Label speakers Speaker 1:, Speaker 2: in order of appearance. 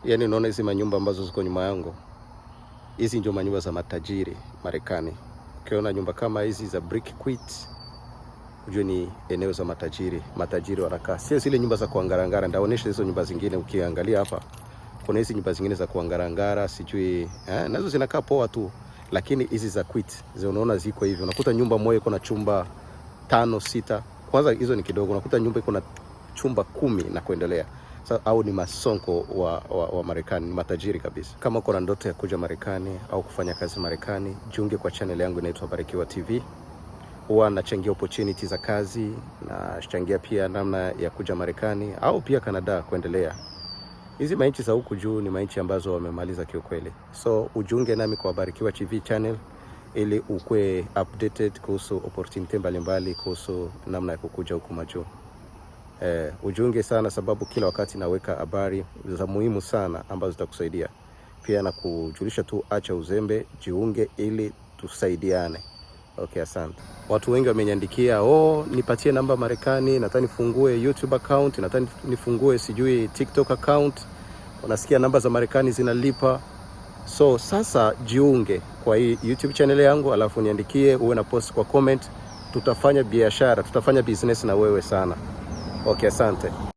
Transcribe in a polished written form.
Speaker 1: Yaani unaona hizi manyumba ambazo ziko nyuma yangu, hizi ndio manyumba za matajiri Marekani. Ukiona nyumba kama hizi za Brickquit, ujue ni eneo za matajiri. Matajiri wanakaa. Sio zile nyumba za kuangarangara. Ndaonesha hizo nyumba zingine. Ukiangalia hapa kuna hizi nyumba zingine za kuangarangara, sijui nazo zinakaa poa tu, lakini hizi za quit unaona ziko hivi. Unakuta nyumba moja iko na chumba 5 6. Kwanza hizo ni kidogo. Unakuta nyumba iko na chumba 10 na kuendelea. Au ni masonko wa Marekani, ni matajiri kabisa. Kama uko na ndoto ya kuja Marekani au kufanya kazi Marekani, jiunge kwa channel yangu inaitwa Barikiwa TV. Huwa nachangia opportunity za kazi, na changia pia namna ya kuja Marekani au pia Canada kuendelea. Hizi manchi za huku juu ni manchi ambazo wamemaliza kiukweli. So ujiunge nami kwa Barikiwa TV channel ili ukue updated kuhusu opportunity mbalimbali kuhusu namna ya kukuja huku majuu. Ujiunge sana, sababu kila wakati naweka habari za muhimu sana ambazo zitakusaidia. Pia na kujulisha tu, acha uzembe, jiunge ili tusaidiane. Okay, asante. Watu wengi wameniandikia, nipatie namba Marekani, nataka nifungue YouTube account, nataka nifungue sijui TikTok account. Unasikia namba za Marekani zinalipa. So sasa jiunge kwa hii YouTube channel yangu, alafu niandikie, uwe na post kwa comment. Tutafanya biashara, tutafanya business na wewe sana. Okay, asante.